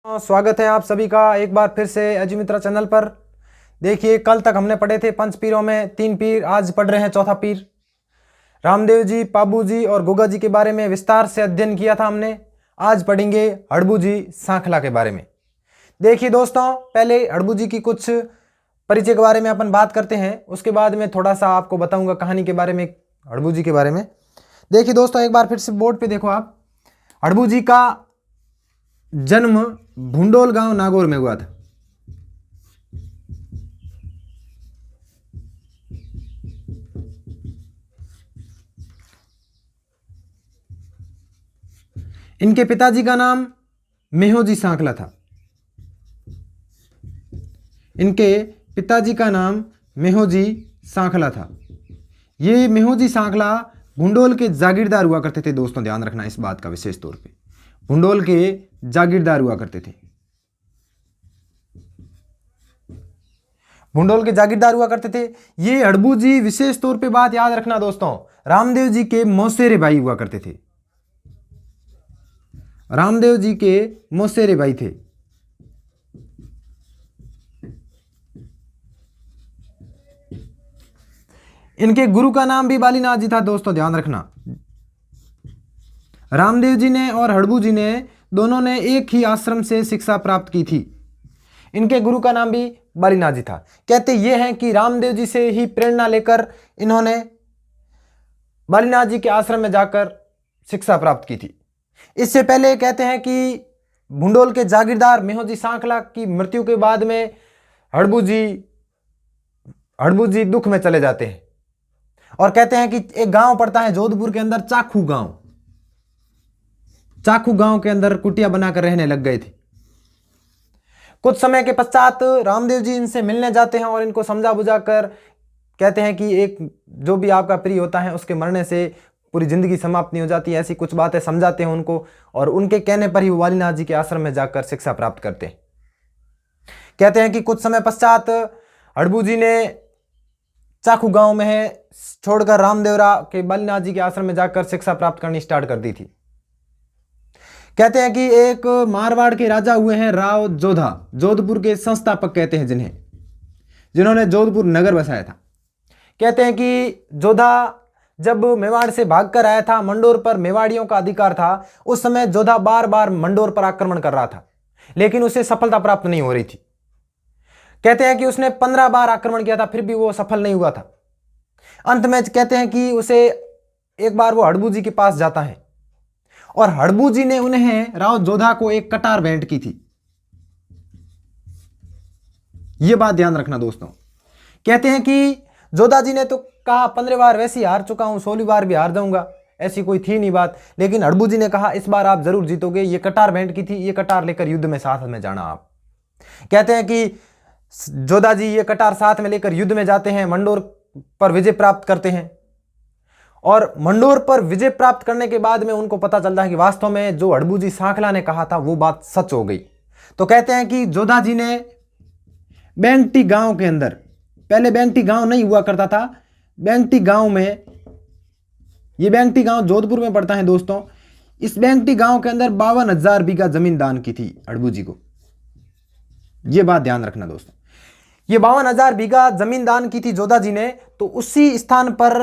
स्वागत है आप सभी का एक बार फिर से अजीमित्रा चैनल पर। देखिए, कल तक हमने पढ़े थे पंच पीरों में 3 पीर, आज पढ़ रहे हैं चौथा पीर। रामदेव जी, पाबू जी और गोगा जी के बारे में विस्तार से अध्ययन किया था हमने। आज पढ़ेंगे हड़बू जी सांखला के बारे में। देखिए दोस्तों, पहले हड़बू जी की कुछ परिचय के बारे में अपन बात करते हैं, उसके बाद में थोड़ा सा आपको बताऊंगा कहानी के बारे में, हड़बू जी के बारे में। देखिए दोस्तों, एक बार फिर से बोर्ड पे देखो आप। हड़बू जी का जन्म भुंडोल गांव नागौर में हुआ था। इनके पिताजी का नाम मेहोजी सांखला था। इनके पिताजी का नाम मेहोजी सांखला था। ये मेहोजी सांखला भुंडोल के जागीरदार हुआ करते थे। दोस्तों ध्यान रखना इस बात का विशेष तौर पे, भुंडोल के जागीरदार हुआ करते थे। भुंडोल के जागीरदार हुआ करते थे। ये हड़बू जी, विशेष तौर पे बात याद रखना दोस्तों, रामदेव जी के मौसेरे भाई हुआ करते थे। रामदेव जी के मौसेरे भाई थे। इनके गुरु का नाम भी बालीनाथ जी था। दोस्तों ध्यान रखना, रामदेव जी ने और हड़बू जी ने दोनों ने एक ही आश्रम से शिक्षा प्राप्त की थी। इनके गुरु का नाम भी बालीनाथ जी था। कहते ये हैं कि रामदेव जी से ही प्रेरणा लेकर इन्होंने बालीनाथ जी के आश्रम में जाकर शिक्षा प्राप्त की थी। इससे पहले कहते हैं कि भुंडोल के जागीरदार मेहोजी सांखला की मृत्यु के बाद में हड़बू जी दुख में चले जाते हैं और कहते हैं कि एक गांव पड़ता है जोधपुर के अंदर, चाखू गांव के अंदर कुटिया बनाकर रहने लग गए थे। कुछ समय के पश्चात रामदेव जी इनसे मिलने जाते हैं और इनको समझा बुझा कर कहते हैं कि एक जो भी आपका प्रिय होता है उसके मरने से पूरी जिंदगी समाप्त नहीं हो जाती, ऐसी कुछ बातें समझाते हैं उनको, और उनके कहने पर ही वो बालीनाथ जी के आश्रम में जाकर शिक्षा प्राप्त करते हैं। कहते हैं कि कुछ समय पश्चात हड़बू जी ने चाखू गांव में छोड़कर रामदेवरा के बालीनाथ जी के आश्रम में जाकर शिक्षा प्राप्त करनी स्टार्ट कर दी थी। कहते हैं कि एक मारवाड़ के राजा हुए हैं राव जोधा, जोधपुर के संस्थापक कहते हैं जिन्होंने जोधपुर नगर बसाया था। कहते हैं कि जोधा जब मेवाड़ से भागकर आया था, मंडोर पर मेवाड़ियों का अधिकार था। उस समय जोधा बार बार मंडोर पर आक्रमण कर रहा था, लेकिन उसे सफलता प्राप्त नहीं हो रही थी। कहते हैं कि उसने 15 बार आक्रमण किया था, फिर भी वो सफल नहीं हुआ था। अंत में कहते हैं कि उसे एक बार वो हड़बू जी के पास जाता है और हड़बू जी ने उन्हें राव जोधा को एक कटार भेंट की थी। यह बात ध्यान रखना दोस्तों। कहते हैं कि जोधा जी ने तो कहा 15 बार वैसे ही हार चुका हूं, 16वीं बार भी हार जाऊंगा, ऐसी कोई थी नहीं बात। लेकिन हड़बू जी ने कहा इस बार आप जरूर जीतोगे, ये कटार भेंट की थी, ये कटार लेकर युद्ध में साथ में जाना आप। कहते हैं कि जोधा जी ये कटार साथ में लेकर युद्ध में जाते हैं, मंडोर पर विजय प्राप्त करते हैं, और मंडोर पर विजय प्राप्त करने के बाद में उनको पता चलता है कि वास्तव में जो हड़बू जी सांखला ने कहा था वो बात सच हो गई। तो कहते हैं कि जोधा जी ने बैंगटी गांव के अंदर, पहले बैंगटी गांव नहीं हुआ करता था, बैंगटी गांव में, ये बैंगटी गांव जोधपुर में पड़ता है दोस्तों, इस बैंगटी गांव के अंदर 52,000 बीघा जमीन दान की थी हड़बू जी को। यह बात ध्यान रखना दोस्तों, ये 52,000 बीघा जमीन दान की थी जोधा जी ने। तो उसी स्थान पर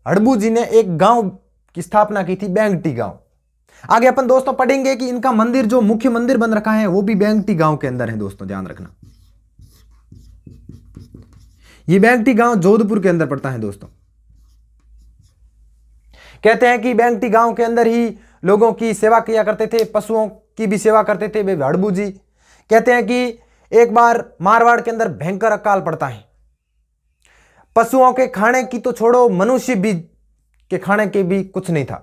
हड़बू जी ने एक गांव की स्थापना की थी, बैंगटी गांव। आगे अपन दोस्तों पढ़ेंगे कि इनका मंदिर, जो मुख्य मंदिर बन रखा है, वो भी बैंगटी गांव के अंदर है। दोस्तों ध्यान रखना, ये बैंगटी गांव जोधपुर के अंदर पड़ता है दोस्तों। कहते हैं कि बैंगटी गांव के अंदर ही लोगों की सेवा किया करते थे, पशुओं की भी सेवा करते थे वे हड़बू जी। कहते हैं कि एक बार मारवाड़ के अंदर भयंकर अकाल पड़ता है, पशुओं के खाने की तो छोड़ो, मनुष्य भी के खाने के भी कुछ नहीं था।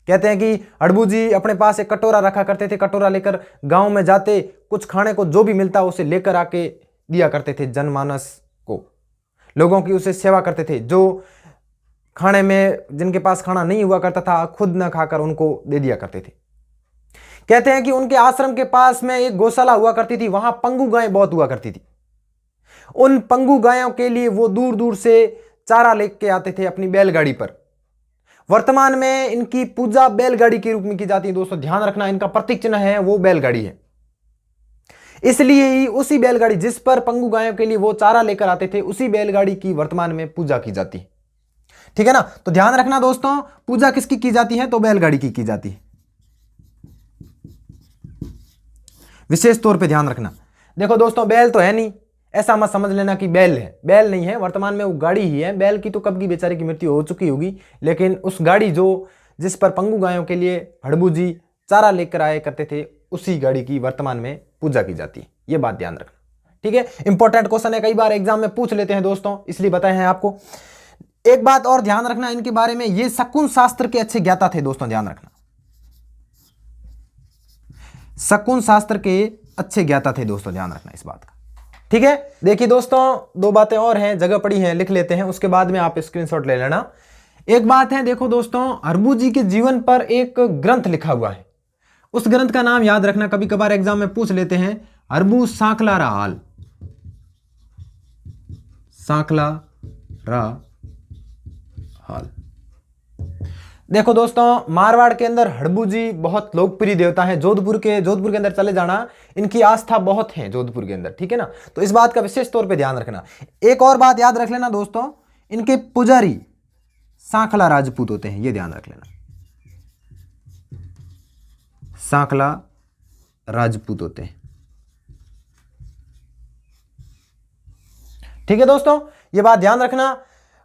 कहते हैं कि हड़बू जी अपने पास एक कटोरा रखा करते थे, कटोरा लेकर गांव में जाते, कुछ खाने को जो भी मिलता उसे लेकर आके दिया करते थे जनमानस को, लोगों की उसे सेवा करते थे। जो खाने में, जिनके पास खाना नहीं हुआ करता था, खुद न खाकर उनको दे दिया करते थे। कहते हैं कि उनके आश्रम के पास में एक गौशाला हुआ करती थी, वहां पंगु गायें बहुत हुआ करती थी। उन पंगु गायों के लिए वो दूर दूर से चारा लेके आते थे अपनी बैलगाड़ी पर। वर्तमान में इनकी पूजा बैलगाड़ी के रूप में की जाती है। दोस्तों ध्यान रखना, इनका प्रतीक चिन्ह है वो बैलगाड़ी है। इसलिए ही उसी बैलगाड़ी जिस पर पंगु गायों के लिए वो चारा लेकर आते थे, उसी बैलगाड़ी की वर्तमान में पूजा की जाती है। ठीक है ना। तो ध्यान रखना दोस्तों, पूजा किसकी की जाती है, तो बैलगाड़ी की जाती है। विशेष तौर पे ध्यान रखना। देखो दोस्तों, बैल तो है नहीं, ऐसा मत समझ लेना कि बैल है, बैल नहीं है, वर्तमान में वो गाड़ी ही है। बैल की तो कब की बेचारे की मृत्यु हो चुकी होगी, लेकिन उस गाड़ी जिस पर पंगु गायों के लिए हड़बू जी चारा लेकर आए करते थे, उसी गाड़ी की वर्तमान में पूजा की जाती है। ये बात ध्यान रखना। ठीक है, इंपॉर्टेंट क्वेश्चन है, कई बार एग्जाम में पूछ लेते हैं दोस्तों, इसलिए बताए हैं आपको। एक बात और ध्यान रखना इनके बारे में, ये शकुन शास्त्र के अच्छे ज्ञाता थे दोस्तों, ध्यान रखना, शकुन शास्त्र के अच्छे ज्ञाता थे दोस्तों, ध्यान रखना इस बात का। ठीक है, देखिए दोस्तों, दो बातें और हैं, जगह पड़ी हैं, लिख लेते हैं, उसके बाद में आप स्क्रीनशॉट ले लेना। एक बात है, देखो दोस्तों, हड़बू जी के जीवन पर एक ग्रंथ लिखा हुआ है, उस ग्रंथ का नाम याद रखना, कभी कभार एग्जाम में पूछ लेते हैं, हड़बू सांकला हाल, सांकला हाल। देखो दोस्तों, मारवाड़ के अंदर हड़बू जी बहुत लोकप्रिय देवता हैं। जोधपुर के अंदर चले जाना, इनकी आस्था बहुत है जोधपुर के अंदर। ठीक है ना, तो इस बात का विशेष तौर पे ध्यान रखना। एक और बात याद रख लेना दोस्तों, इनके पुजारी सांखला राजपूत होते हैं, ये ध्यान रख लेना, सांखला राजपूत होते हैं। ठीक है दोस्तों, ये बात ध्यान रखना।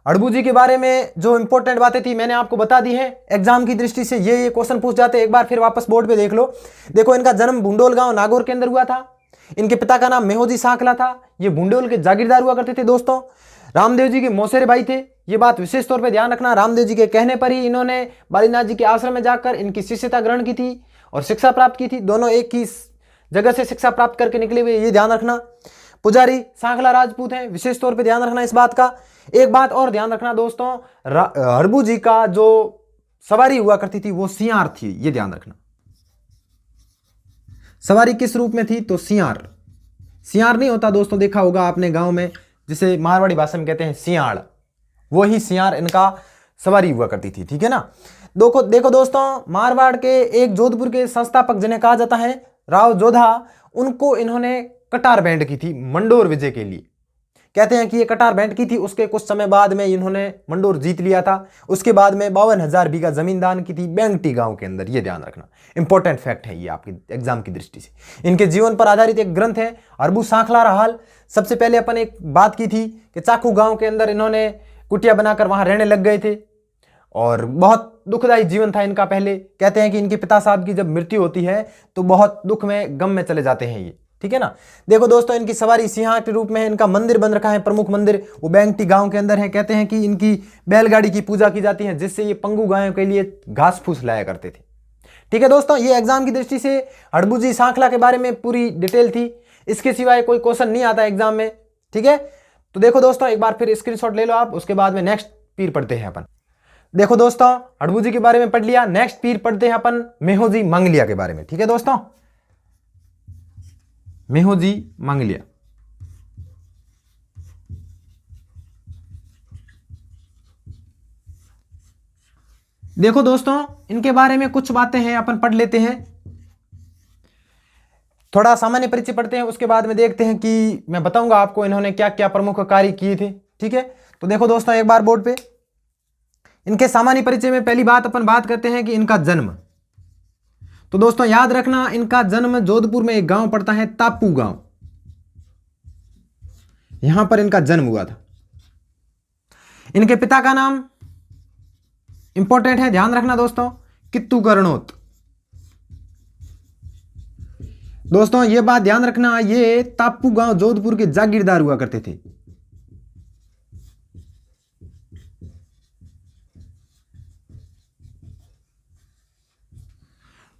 हड़बू जी के बारे में जो इंपॉर्टेंट बातें थी मैंने आपको बता दी है। एग्जाम की दृष्टि से ये क्वेश्चन पूछ जाते हैं, एक बार फिर वापस बोर्ड पे देख लो। देखो, इनका जन्म भुंडोल गांव नागौर के अंदर हुआ था। इनके पिता का नाम मेहोजी सांकला था, ये भुंडोल के जागीरदार हुआ करते थे दोस्तों। रामदेव जी के मौसेरे भाई थे, ये बात विशेष तौर पर ध्यान रखना। रामदेव जी के कहने पर ही इन्होंने बालीनाथ जी के आश्रम में जाकर इनकी शिष्यता ग्रहण की थी और शिक्षा प्राप्त की थी। दोनों एक ही जगह से शिक्षा प्राप्त करके निकले हुए, ये ध्यान रखना। पुजारी सांखला राजपूत हैं, विशेष तौर पे ध्यान रखना इस बात का। एक बात और ध्यान रखना दोस्तों, हड़बू जी का जो सवारी हुआ करती थी वो सियार थी, ये ध्यान रखना। सवारी किस रूप में थी, तो सियार। सियार नहीं होता दोस्तों, देखा होगा आपने गांव में, जिसे मारवाड़ी भाषा में कहते हैं सियाड़, वो ही सियार इनका सवारी हुआ करती थी। ठीक है ना। देखो दोस्तों, मारवाड़ के एक जोधपुर के संस्थापक जिन्हें कहा जाता है राव जोधा, उनको इन्होंने कटार बैंड की थी मंडोर विजय के लिए। कहते हैं कि ये कटार बैंड की थी, उसके कुछ समय बाद में इन्होंने मंडोर जीत लिया था। उसके बाद में 52,000 बीघा जमीन दान की थी बेंगटी गांव के अंदर, ये ध्यान रखना, इंपॉर्टेंट फैक्ट है ये आपके एग्जाम की दृष्टि से। इनके जीवन पर आधारित एक ग्रंथ है हड़बू सांखला हाल। सबसे पहले अपन एक बात की थी कि चाकू गांव के अंदर इन्होंने कुटिया बनाकर वहां रहने लग गए थे और बहुत दुखदायी जीवन था इनका। पहले कहते हैं कि इनके पिता साहब की जब मृत्यु होती है तो बहुत दुख में, गम में चले जाते हैं ये। ठीक है ना। देखो दोस्तों, इनकी सवारी सिंह के रूप में, इनका मंदिर बन रखा है, प्रमुख मंदिर वो बेंगटी गांव के अंदर है। कहते हैं कि इनकी बैलगाड़ी की पूजा की जाती है, जिससे ये पंगु गायों के लिए घास फूस लाया करते थे। ठीक है दोस्तों, ये एग्जाम की दृष्टि से हड़बू जी सांखला के बारे में पूरी डिटेल थी। इसके सिवाय कोई क्वेश्चन नहीं आता एग्जाम में। ठीक है, तो देखो दोस्तों, एक बार फिर स्क्रीनशॉट ले लो आप, उसके बाद में नेक्स्ट पीर पढ़ते हैं अपन। देखो दोस्तों, हड़बू जी के बारे में पढ़ लिया, नेक्स्ट पीर पढ़ते हैं अपन मेहोजी मंगलिया के बारे में। ठीक है दोस्तों, मेहोजी मंगलिया। देखो दोस्तों, इनके बारे में कुछ बातें हैं, अपन पढ़ लेते हैं। थोड़ा सामान्य परिचय पढ़ते हैं, उसके बाद में देखते हैं कि मैं बताऊंगा आपको इन्होंने क्या क्या प्रमुख कार्य किए थे। ठीक है, तो देखो दोस्तों, एक बार बोर्ड पे इनके सामान्य परिचय में पहली बात अपन बात करते हैं कि इनका जन्म। तो दोस्तों याद रखना, इनका जन्म जोधपुर में एक गांव पड़ता है तापू गांव, यहां पर इनका जन्म हुआ था। इनके पिता का नाम इंपॉर्टेंट है, ध्यान रखना दोस्तों, कित्तू कर्णोत। दोस्तों ये बात ध्यान रखना, ये तापू गांव जोधपुर के जागीरदार हुआ करते थे।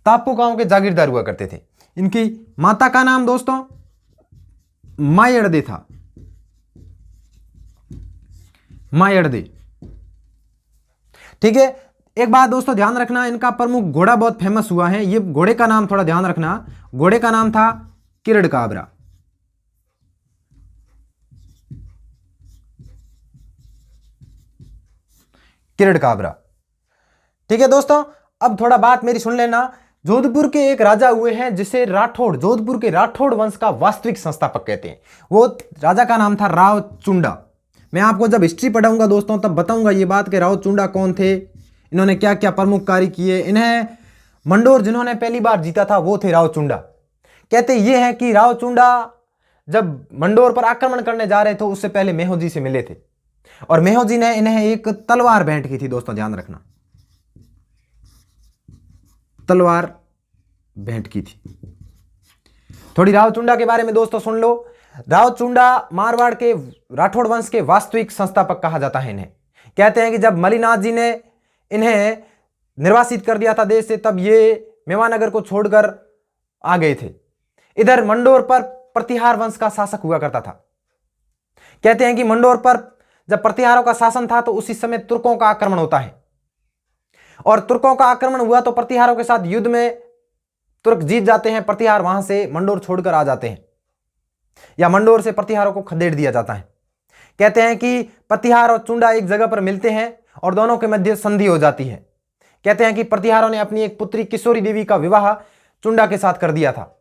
तापू गांव के जागीरदार हुआ करते थे। इनकी माता का नाम दोस्तों मायड़दे था, मायड़दे। ठीक है, एक बात दोस्तों ध्यान रखना, इनका प्रमुख घोड़ा बहुत फेमस हुआ है। ये घोड़े का नाम थोड़ा ध्यान रखना, घोड़े का नाम था किरड़ काबरा। किरड़ काबरा। ठीक है दोस्तों, अब थोड़ा बात मेरी सुन लेना। जोधपुर के एक राजा हुए हैं जिसे राठौड़, जोधपुर के राठौड़ वंश का वास्तविक संस्थापक कहते हैं। वो राजा का नाम था राव चुंडा। मैं आपको जब हिस्ट्री पढ़ाऊंगा दोस्तों तब बताऊंगा ये बात कि राव चुंडा कौन थे, इन्होंने क्या क्या प्रमुख कार्य किए। इन्हें मंडोर जिन्होंने पहली बार जीता था वो थे राव चुंडा। कहते ये हैं कि राव चुंडा जब मंडोर पर आक्रमण करने जा रहे थे उससे पहले मेहोजी से मिले थे और मेहोजी ने इन्हें एक तलवार भेंट की थी। दोस्तों ध्यान रखना, तलवार भेंट की थी। थोड़ी राव चुंडा के बारे में दोस्तों सुन लो। राव चुंडा मारवाड़ के राठौड़ वंश के वास्तविक संस्थापक कहा जाता है इन्हें। कहते हैं कि जब मलिनाथ जी ने इन्हें निर्वासित कर दिया था देश से तब ये मेवानगर को छोड़कर आ गए थे। इधर मंडोर पर प्रतिहार वंश का शासक हुआ करता था। कहते हैं कि मंडोर पर जब प्रतिहारों का शासन था तो उसी समय तुर्कों का आक्रमण होता है और तुर्कों का आक्रमण हुआ तो प्रतिहारों के साथ युद्ध में तुर्क जीत जाते हैं। प्रतिहार वहां से मंडोर छोड़कर आ जाते हैं या मंडोर से प्रतिहारों को खदेड़ दिया जाता है। कहते हैं कि प्रतिहार और चुंडा एक जगह पर मिलते हैं और दोनों के मध्य संधि हो जाती है। कहते हैं कि प्रतिहारों ने अपनी एक पुत्री किशोरी देवी का विवाह चुंडा के साथ कर दिया था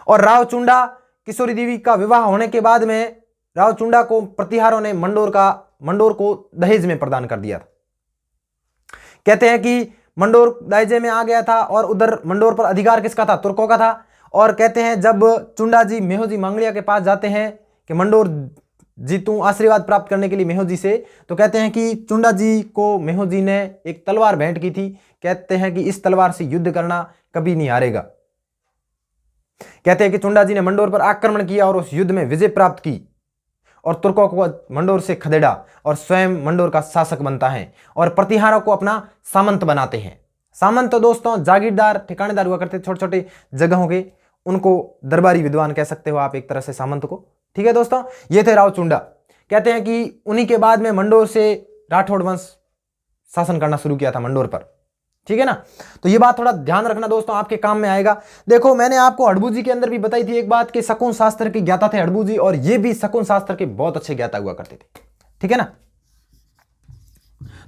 और राव चुंडा किशोरी देवी का विवाह होने के बाद में राव चुंडा को प्रतिहारों ने मंडोर को दहेज में प्रदान कर दिया था। कहते हैं कि मंडोर दायजे में आ गया था और उधर मंडोर पर अधिकार किसका था? तुर्कों का था। और कहते हैं जब चुंडा जी मेहोजी मांगलिया के पास जाते हैं कि मंडोर जीतूं आशीर्वाद प्राप्त करने के लिए मेहोजी से, तो कहते हैं कि चुंडा जी को मेहोजी ने एक तलवार भेंट की थी। कहते हैं कि इस तलवार से युद्ध करना कभी नहीं हारेगा। कहते हैं कि चुंडा जी ने मंडोर पर आक्रमण किया और उस युद्ध में विजय प्राप्त की और तुर्कों को मंडोर से खदेड़ा और स्वयं मंडोर का शासक बनता है और प्रतिहारों को अपना सामंत बनाते हैं। सामंत तो दोस्तों जागीरदार ठिकानेदार हुआ करते, छोटे छोटे जगहों के, उनको दरबारी विद्वान कह सकते हो आप एक तरह से सामंत को। ठीक है दोस्तों, ये थे राव चुंडा। कहते हैं कि उन्हीं के बाद में मंडोर से राठौड़ वंश शासन करना शुरू किया था मंडोर पर। ठीक है ना, तो ये बात थोड़ा ध्यान रखना दोस्तों, आपके काम में आएगा। देखो मैंने आपको हड़बू जी के अंदर भी बताई थी एक बात कि शकुन शास्त्र के ज्ञाता थे हड़बू जी और ये भी शकुन शास्त्र के बहुत अच्छे ज्ञाता हुआ करते थे। ठीक है ना,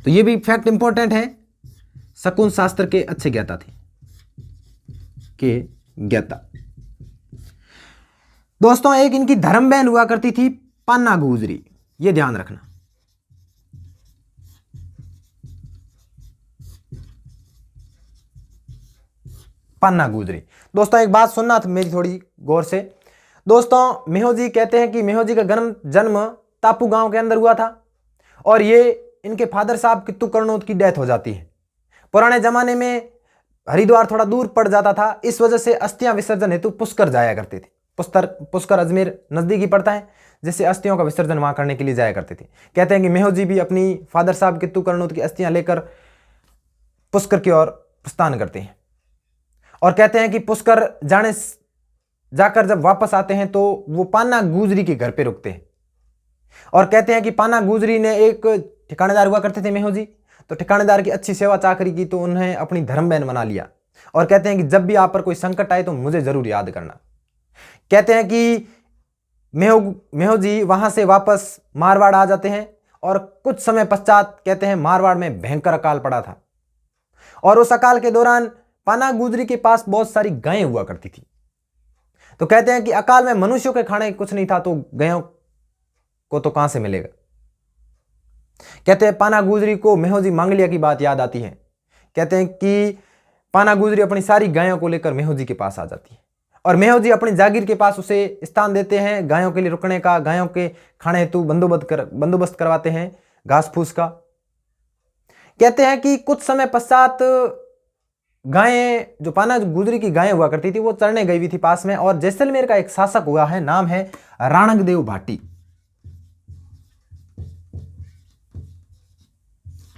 तो ये भी फैक्ट इंपॉर्टेंट है, शकुन शास्त्र के अच्छे ज्ञाता थे के ज्ञाता। दोस्तों एक इनकी धर्म बहन हुआ करती थी पान्ना गुजरी, ये ध्यान रखना। पान्ना गुजरी। दोस्तों एक बात सुनना था मेरी थोड़ी गौर से। दोस्तों मेहोजी कहते हैं कि मेहोजी का जन्म तापू गांव के अंदर हुआ था और ये इनके फादर साहब कित्तू कर्णोद की डेथ हो जाती है। पुराने जमाने में हरिद्वार थोड़ा दूर पड़ जाता था, इस वजह से अस्थियां विसर्जन हेतु पुष्कर जाया करते थे। पुष्कर अजमेर नजदीक ही पड़ता है, जिससे अस्थियों का विसर्जन वहां करने के लिए जाया करते थे। कहते हैं कि मेहोजी भी अपनी फादर साहब कित्तू कर्णोद की अस्थियां लेकर पुष्कर की ओर प्रस्थान करते हैं और कहते हैं कि पुष्कर जाकर जब वापस आते हैं तो वो पान्ना गुजरी के घर पे रुकते हैं और कहते हैं कि पान्ना गुजरी ने एक ठिकानेदार हुआ करते थे मेहोजी, तो ठिकानेदार की अच्छी सेवा चाकरी की तो उन्हें अपनी धर्म बहन बना लिया और कहते हैं कि जब भी आप पर कोई संकट आए तो मुझे जरूर याद करना। कहते हैं कि मेहोजी वहां से वापस मारवाड़ आ जाते हैं और कुछ समय पश्चात कहते हैं मारवाड़ में भयंकर अकाल पड़ा था और उस अकाल के दौरान पान्ना गुजरी के पास बहुत सारी गायें हुआ करती थी। तो कहते हैं कि अकाल में मनुष्यों के खाने कुछ नहीं था तो गायों को तो कहां से मिलेगा। कहते हैं पान्ना गुजरी को मेहोजी मांगलिया की बात याद आती है। कहते हैं कि पान्ना गुजरी अपनी सारी गायों को लेकर मेहोजी के पास आ जाती है और मेहोजी अपनी जागीर के पास उसे स्थान देते हैं गायों के लिए रुकने का, गायों के खाने हेतु बंदोबस्त करवाते हैं घास फूस का। कहते हैं कि कुछ समय पश्चात गायें, जो पान्ना गुजरी की गायें हुआ करती थी, वो चरने गई हुई थी पास में और जैसलमेर का एक शासक हुआ है, नाम है राणकदेव भाटी।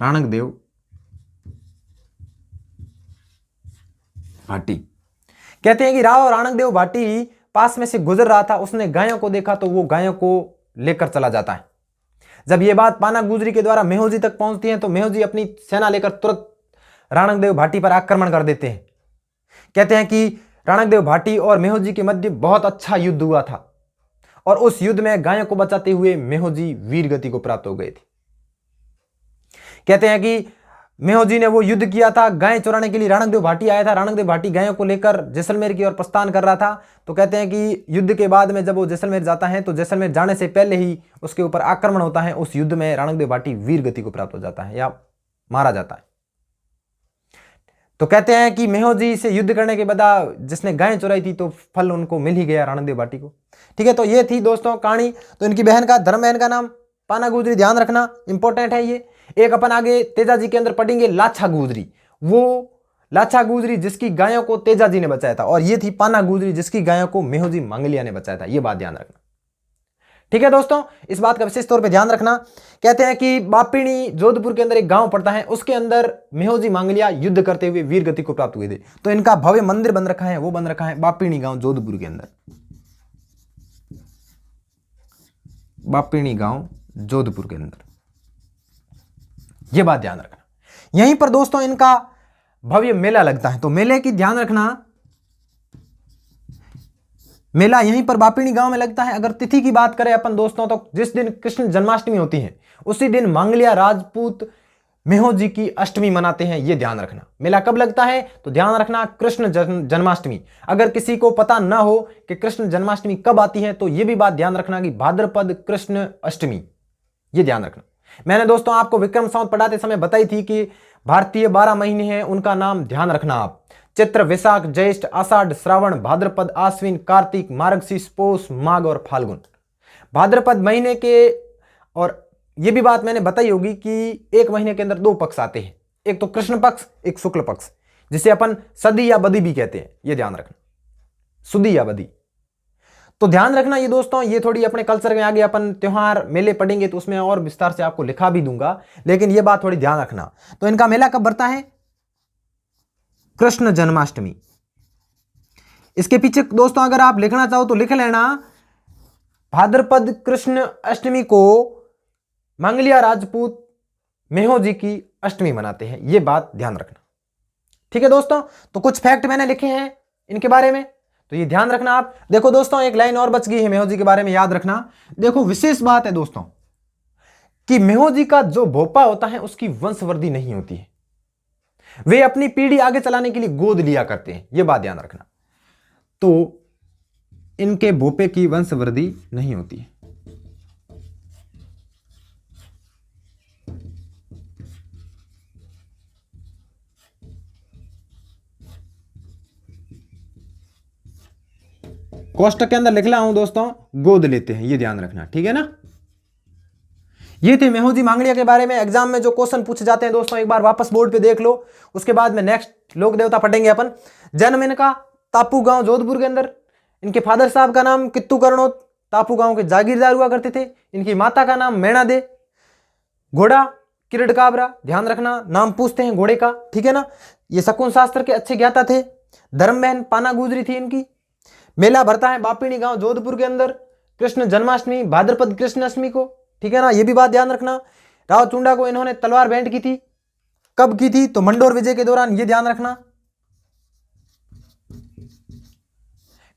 राणकदेव भाटी। कहते हैं कि राव राणकदेव भाटी पास में से गुजर रहा था, उसने गायों को देखा तो वो गायों को लेकर चला जाता है। जब ये बात पान्ना गुजरी के द्वारा मेहोजी तक पहुंचती है तो मेहोजी अपनी सेना लेकर तुरंत राणकदेव भाटी पर आक्रमण कर देते हैं। कहते हैं कि राणकदेव भाटी और मेहोजी के मध्य बहुत अच्छा युद्ध हुआ था और उस युद्ध में गायों को बचाते हुए मेहोजी वीर गति को प्राप्त हो गए थे। कहते हैं कि मेहोजी ने वो युद्ध किया था, गाय चुराने के लिए राणकदेव भाटी आया था। राणकदेव भाटी गायों को लेकर जैसलमेर की ओर प्रस्थान कर रहा था। तो कहते हैं कि युद्ध के बाद में जब वो जैसलमेर जाता है तो जैसलमेर जाने से पहले ही उसके ऊपर आक्रमण होता है। उस युद्ध में राणकदेव भाटी वीर गति को प्राप्त हो जाता है या मारा जाता है। तो कहते हैं कि मेहोजी से युद्ध करने के बाद जिसने गाय चुराई थी तो फल उनको मिल ही गया राणकदेव भाटी को। ठीक है, तो ये थी दोस्तों कहानी। तो इनकी बहन का, धर्म बहन का नाम पाना गुजरी, ध्यान रखना, इंपॉर्टेंट है ये। एक अपन आगे तेजाजी के अंदर पढ़ेंगे लाछा गुजरी। वो लाछा गुजरी जिसकी गायों को तेजाजी ने बचाया था, और ये थी पाना गुजरी जिसकी गायों को मेहोजी मांगलिया ने बचाया था। ये बात ध्यान रखना। ठीक है दोस्तों, इस बात का विशेष तौर पे ध्यान रखना। कहते हैं कि बापिणी जोधपुर के अंदर एक गांव पड़ता है, उसके अंदर मेहोजी मांगलिया युद्ध करते हुए वीर गति को प्राप्त हुए थे। तो इनका भव्य मंदिर बन रखा है, वो बन रखा है बापिणी गांव जोधपुर के अंदर। बापिणी गांव जोधपुर के अंदर, यह बात ध्यान रखना। यहीं पर दोस्तों इनका भव्य मेला लगता है। तो मेले की ध्यान रखना, मेला यहीं पर बापिणी गांव में लगता है। अगर तिथि की बात करें अपन दोस्तों, तो जिस दिन कृष्ण जन्माष्टमी होती है उसी दिन मांगलिया राजपूत मेहोजी की अष्टमी मनाते हैं। यह ध्यान रखना। मेला कब लगता है तो ध्यान रखना कृष्ण जन्माष्टमी। अगर किसी को पता ना हो कि कृष्ण जन्माष्टमी कब आती है तो यह भी बात ध्यान रखना कि भाद्रपद कृष्ण अष्टमी, यह ध्यान रखना। मैंने दोस्तों आपको विक्रम संवत पढ़ाते समय बताई थी कि भारतीय 12 महीने हैं, उनका नाम ध्यान रखना आप। चित्र, वैशाख, ज्येष्ठ, आषाढ़, श्रावण, भाद्रपद, आश्विन, कार्तिक, मार्गशीर्ष, पौष, माघ और फाल्गुन। भाद्रपद महीने के, और यह भी बात मैंने बताई होगी कि एक महीने के अंदर 2 पक्ष आते हैं, एक तो कृष्ण पक्ष, एक शुक्ल पक्ष, जिसे अपन सदी या बदी भी कहते हैं। यह ध्यान रखना, सुदी या बदी। तो ध्यान रखना ये दोस्तों। ये थोड़ी अपने कल्चर में आगे अपन त्योहार मेले पढ़ेंगे तो उसमें और विस्तार से आपको लिखा भी दूंगा, लेकिन ये बात थोड़ी ध्यान रखना। तो इनका मेला कब बढ़ता है? कृष्ण जन्माष्टमी। इसके पीछे दोस्तों अगर आप लिखना चाहो तो लिख लेना, भाद्रपद कृष्ण अष्टमी को मांगलिया राजपूत मेहोजी की अष्टमी मनाते हैं। यह बात ध्यान रखना। ठीक है दोस्तों, तो कुछ फैक्ट मैंने लिखे हैं इनके बारे में, तो ये ध्यान रखना आप। देखो दोस्तों, एक लाइन और बच गई है मेहोजी के बारे में, याद रखना। देखो विशेष बात है दोस्तों कि मेहोजी का जो भोपा होता है उसकी वंशवृद्धि नहीं होती है। वे अपनी पीढ़ी आगे चलाने के लिए गोद लिया करते हैं, यह बात ध्यान रखना। तो इनके भोपे की वंशवृद्धि नहीं होती है। कोष्टक के अंदर लिख रहा हूं दोस्तों, गोद लेते हैं, ये ध्यान रखना। ठीक है ना। ये थे मेहोजी मांगलिया के बारे में। एग्जाम में जो क्वेश्चन पूछे जाते हैं दोस्तों, एक बार वापस बोर्ड पे देख लो। उसके बाद में नेक्स्ट लोक देवता पढ़ेंगे अपन। जन्म इनका तापू गांव जोधपुर के अंदर। इनके फादर साहब का नाम कित्तू कर्णोत, तापू गांव के जागीरदार हुआ करते थे। इनकी माता का नाम मैणा दे। घोड़ा किरड काबरा, ध्यान रखना, नाम पूछते हैं घोड़े का। ठीक है ना। ये शकुन शास्त्र के अच्छे ज्ञाता थे। धर्म बहन पाना गुजरी थी इनकी। मेला भरता है बापिणी गांव जोधपुर के अंदर कृष्ण जन्माष्टमी, भाद्रपद कृष्ण अष्टमी को। ठीक है ना, ये भी बात ध्यान रखना। राव चुंडा को इन्होंने तलवार भेंट की थी। कब की थी तो मंडोर विजय के दौरान, ये ध्यान रखना।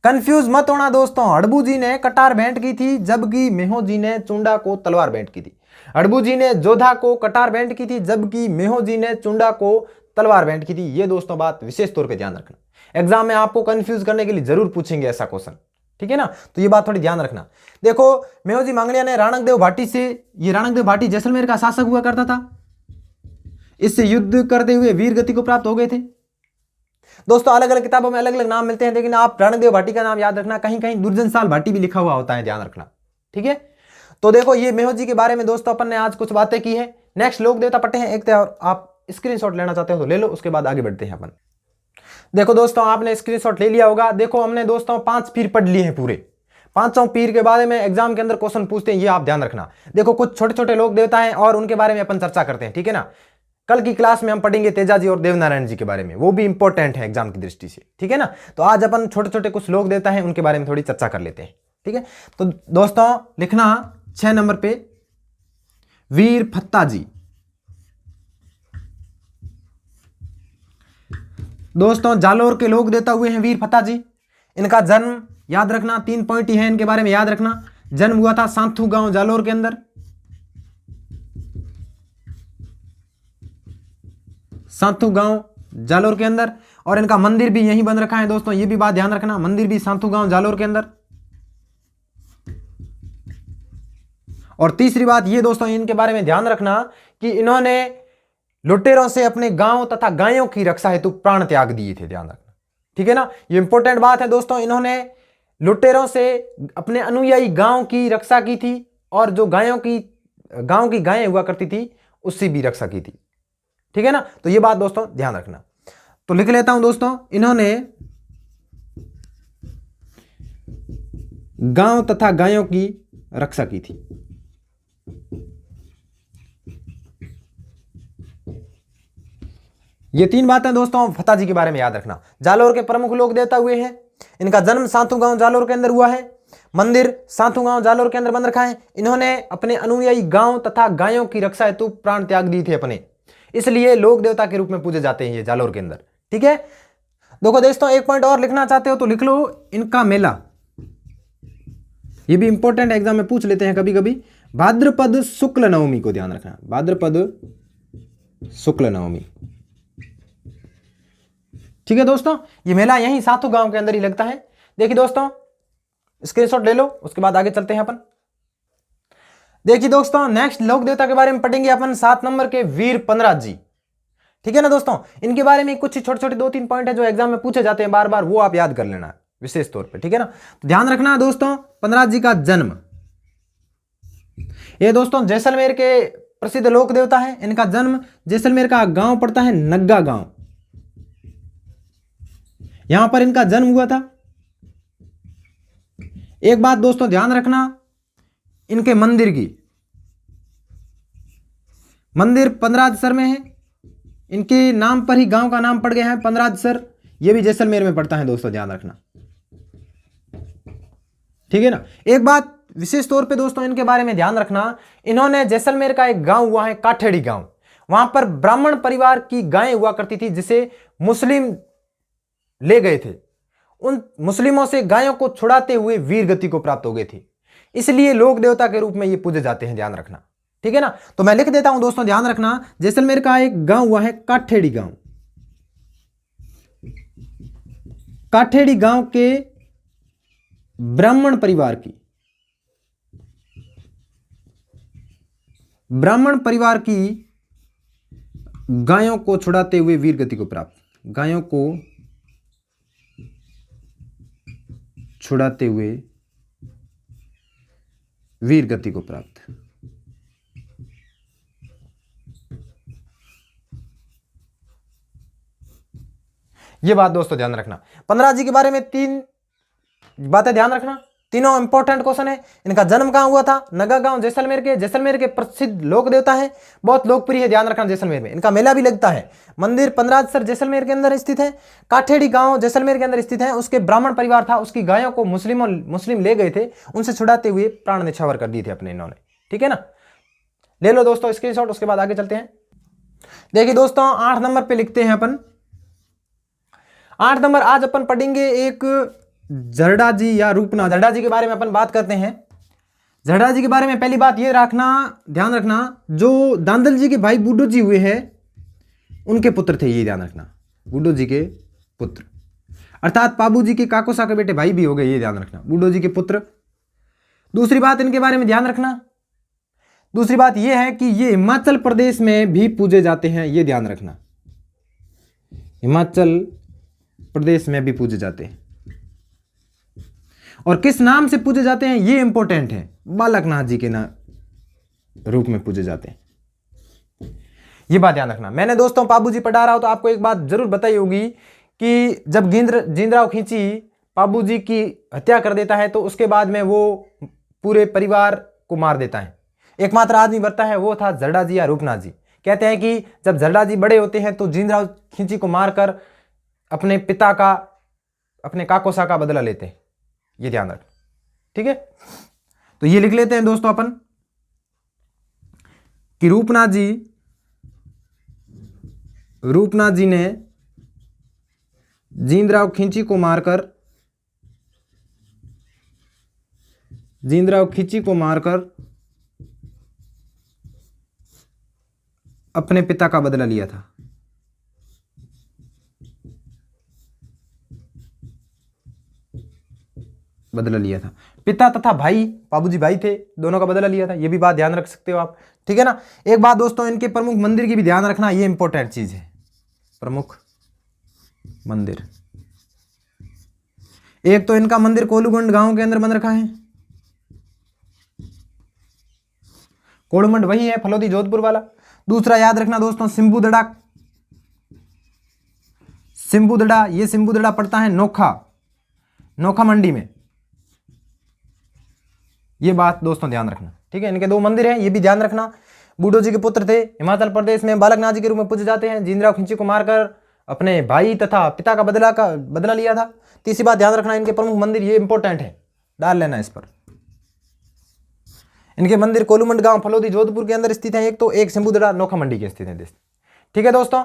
कंफ्यूज मत होना दोस्तों, हड़बू जी ने कटार भेंट की थी जबकि मेहोजी ने चुंडा को तलवार भेंट की थी। हड़बू जी ने जोधा को कटार भेंट की थी जबकि मेहोजी ने चुंडा को तलवार भेंट की थी। ये दोस्तों बात विशेष तौर पे ध्यान रखना। एग्जाम में आपको कंफ्यूज करने के लिए जरूर पूछेंगे ऐसा क्वेश्चन। ठीक है ना, तो ये बात थोड़ी ध्यान रखना। देखो मेहोजी मांगलिया ने राणकदेव भाटी से, ये राणकदेव भाटी जैसलमेर का शासक हुआ करता था, इससे युद्ध करते हुए वीर गति को प्राप्त हो गए थे। दोस्तों अलग अलग किताबों में अलग अलग नाम मिलते हैं, लेकिन आप राणकदेव भाटी का नाम याद रखना। कहीं कहीं दुर्जनसाल भाटी भी लिखा हुआ होता है, ध्यान रखना। ठीक है, तो देखो ये मेहोजी के बारे में दोस्तों अपन ने आज कुछ बातें की है। नेक्स्ट लोक देवता पढ़ते हैं एक, और आप स्क्रीनशॉट लेना चाहते हो तो ले लो, उसके बाद आगे बढ़ते हैं अपन। देखो दोस्तों आपने स्क्रीनशॉट ले लिया होगा। देखो हमने दोस्तों 5 पीर पढ़ लिए हैं पूरे। 5 पीर के बारे में एग्जाम के अंदर क्वेश्चन पूछते हैं, ये आप ध्यान रखना। देखो कुछ छोटे छोटे लोक देवता हैं और उनके बारे में अपन चर्चा करते हैं। ठीक है ना। कल की क्लास में हम पढ़ेंगे तेजाजी और देवनारायण जी के बारे में, वो भी इंपॉर्टेंट है एग्जाम की दृष्टि से। ठीक है ना। तो आज अपन छोटे छोटे कुछ लोक देवता हैं उनके बारे में थोड़ी चर्चा कर लेते हैं। ठीक है, तो दोस्तों लिखना 6 नंबर पे वीर फत्ता जी। दोस्तों जालोर के लोक देवता हुए हैं वीर फत्ता जी। इनका जन्म याद रखना, 3 पॉइंट ही है इनके बारे में याद रखना। जन्म हुआ था सांथू गांव जालोर के अंदर। साथू गांव जालोर के अंदर, और इनका मंदिर भी यहीं बन रखा है दोस्तों, ये भी बात ध्यान रखना, मंदिर भी साथू गांव जालोर के अंदर। और तीसरी बात ये दोस्तों इनके बारे में ध्यान रखना कि इन्होंने लुटेरों से अपने गांव तथा गायों की रक्षा हेतु प्राण त्याग दिए थे, ध्यान रखना, ठीक है ना। ये इंपॉर्टेंट बात है दोस्तों, इन्होंने लुटेरों से अपने अनुयायी गांव की रक्षा की थी, और जो गांव की गायें हुआ करती थी उससे भी रक्षा की थी, ठीक है ना। तो ये बात दोस्तों ध्यान रखना। तो लिख लेता हूं दोस्तों, इन्होंने गांव तथा गायों की रक्षा की थी। ये 3 बातें दोस्तों फता जी के बारे में याद रखना। जालोर के प्रमुख लोक देवता हुए हैं, इनका जन्म साथू गांव जालोर के अंदर हुआ है, मंदिर साथू गांव जालोर के अंदर बन रखा है, इन्होंने अपने अनुयायी गांव तथा गायों की रक्षा हेतु प्राण त्याग दिए थे अपने, इसलिए लोक देवता के रूप में पूजे जाते हैं ये जालोर के अंदर, ठीक है। देखो दोस्तों, एक पॉइंट और लिखना चाहते हो तो लिख लो, इनका मेला, ये भी इंपॉर्टेंट एग्जाम में पूछ लेते हैं कभी कभी। भाद्रपद शुक्ल नवमी को ध्यान रखना, भाद्रपद शुक्ल नवमी, ठीक है दोस्तों। ये मेला यहीं साथू गांव के अंदर ही लगता है। देखिए दोस्तों, स्क्रीनशॉट ले लो, उसके बाद आगे चलते हैं अपन। देखिए दोस्तों, नेक्स्ट लोक देवता के बारे में पढ़ेंगे अपन 7 नंबर के वीर पनराज जी, ठीक है ना दोस्तों। इनके बारे में कुछ छोटे छोटे 2-3 पॉइंट है जो एग्जाम में पूछे जाते हैं बार बार, वो आप याद कर लेना विशेष तौर पे, ठीक है ना। तो ध्यान रखना दोस्तों, पनराज जी का जन्म, ये दोस्तों जैसलमेर के प्रसिद्ध लोक देवता है। इनका जन्म जैसलमेर का गांव पड़ता है नग्गा गांव, यहां पर इनका जन्म हुआ था। एक बात दोस्तों ध्यान रखना, इनके मंदिर की, मंदिर पंद्राजसर में है, इनके नाम पर ही गांव का नाम पड़ गया है पंद्राजसर, यह भी जैसलमेर में पड़ता है दोस्तों, ध्यान रखना, ठीक है ना। एक बात विशेष तौर पे दोस्तों इनके बारे में ध्यान रखना, इन्होंने जैसलमेर का एक गांव हुआ है काठेड़ी गांव, वहां पर ब्राह्मण परिवार की गायें हुआ करती थी जिसे मुस्लिम ले गए थे। उन मुस्लिमों से गायों को छुड़ाते हुए वीर गति को प्राप्त हो गए थे, इसलिए लोक देवता के रूप में ये पूजे जाते हैं, ध्यान रखना, ठीक है ना। तो मैं लिख देता हूं दोस्तों, ध्यान रखना, जैसलमेर का एक गांव हुआ है काठेड़ी गांव, काठेड़ी गांव के ब्राह्मण परिवार की गायों को छुड़ाते हुए वीर गति को प्राप्त, गायों को छुड़ाते हुए वीर गति को प्राप्त। यह बात दोस्तों ध्यान रखना। पनराज जी के बारे में 3 बातें ध्यान रखना, तीनों इंपॉर्टेंट क्वेश्चन है। इनका जन्म कहां हुआ था, नगा गांव जैसलमेर के प्रसिद्ध लोक देवता है, बहुत लोकप्रिय है, ध्यान रखना। जैसलमेर में इनका मेला भी लगता है। मंदिर पंद्राजसर जैसलमेर के अंदर स्थित है। काठेड़ी गांव जैसलमेर के अंदर स्थित है। उसके ब्राह्मण परिवार था, उसकी गायों को मुस्लिम ले गए थे, उनसे छुड़ाते हुए प्राण न्यौछावर कर दिए थे अपने इन्होंने, ठीक है ना। ले लो दोस्तों स्क्रीनशॉट, उसके बाद आगे चलते हैं। देखिए दोस्तों 8 नंबर पे लिखते हैं अपन, 8 नंबर आज अपन पढ़ेंगे एक जरडा जी या रूपना। जरडा जी के बारे में अपन बात करते हैं। जरडा जी के बारे में पहली बात ये रखना, ध्यान रखना, जो दांदल जी के भाई बूडो जी हुए हैं उनके पुत्र थे, ये ध्यान रखना, बूडो जी के पुत्र, अर्थात पाबू जी के काकोसा के बेटे भाई भी हो गए, ये ध्यान रखना, बूडो जी के पुत्र। दूसरी बात इनके बारे में ध्यान रखना, दूसरी बात यह है कि ये हिमाचल प्रदेश में भी पूजे जाते हैं, ये ध्यान रखना, हिमाचल प्रदेश में भी पूजे जाते हैं। और किस नाम से पूजे जाते हैं ये इंपॉर्टेंट है, बालकनाथ जी के रूप में पूजे जाते हैं, ये बात ध्यान रखना। मैंने दोस्तों पाबू जी पढ़ा रहा हूं तो आपको एक बात जरूर बताई होगी कि जब जींद्राव खींची पाबू जी की हत्या कर देता है तो उसके बाद में वो पूरे परिवार को मार देता है। एकमात्र आदमी बचता है वो था जरडा जी या रूपनाथ जी। कहते हैं कि जब जरडा जी बड़े होते हैं तो जींद्राव खींची को मारकर अपने पिता का, अपने काकोसा का बदला लेते हैं, ये ध्यान रख, ठीक है। तो ये लिख लेते हैं दोस्तों अपन कि रूपनाथ जी ने जींद्राव खींची को मारकर अपने पिता का बदला लिया था, बदला लिया था। पिता तथा भाई, बाबूजी भाई थे, दोनों का बदला लिया था, ये भी बात ध्यान रख सकते हो आप, ठीक है ना। एक बात दोस्तों, इनके प्रमुख मंदिर की भी ध्यान रखना, ये इंपॉर्टेंट चीज है। प्रमुख मंदिर, एक तो इनका मंदिर कोलूगुंड गांव के अंदर बन रखा है। कोलूगुंड वही है फलोदी जोधपुर वाला। दूसरा याद रखना दोस्तों, सिंबुदड़ा। सिंबुदड़ा, ये सिंबुदड़ा पड़ता है नोखा, नोखा मंडी में। ये बात दोस्तों ध्यान रखना, ठीक है। इनके 2 मंदिर हैं, ये भी ध्यान रखना। बूढ़ो जी के पुत्र थे, हिमाचल प्रदेश में बालकनाथ जी के रूप में पूजे जाते हैं। जिंदराव खिंची को मारकर अपने भाई तथा पिता का बदला लिया था। तीसरी बात ध्यान रखना, इनके प्रमुख मंदिर, ये इंपॉर्टेंट है, डाल लेना इस पर। इनके मंदिर कोलूमंड गांव फलोदी जोधपुर के अंदर स्थित है एक, तो एक सिंबुदड़ा नोखा मंडी के स्थित है, ठीक है दोस्तों।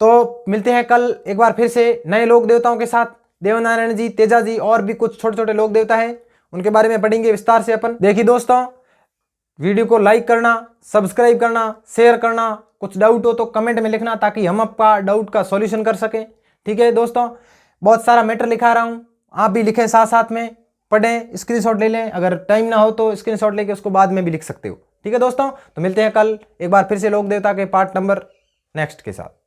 तो मिलते हैं कल एक बार फिर से नए लोक देवताओं के साथ। देवनारायण जी, तेजा जी और भी कुछ छोटे छोटे लोक देवता हैं, उनके बारे में पढ़ेंगे विस्तार से अपन। देखिए दोस्तों, वीडियो को लाइक करना, सब्सक्राइब करना, शेयर करना। कुछ डाउट हो तो कमेंट में लिखना, ताकि हम आपका डाउट का सॉल्यूशन कर सकें, ठीक है दोस्तों। बहुत सारा मैटर लिखा रहा हूं, आप भी लिखें, साथ साथ में पढ़ें, स्क्रीनशॉट ले लें। अगर टाइम ना हो तो स्क्रीनशॉट लेके उसको बाद में भी लिख सकते हो, ठीक है दोस्तों। तो मिलते हैं कल एक बार फिर से लोक देवता के पार्ट नंबर नेक्स्ट के साथ।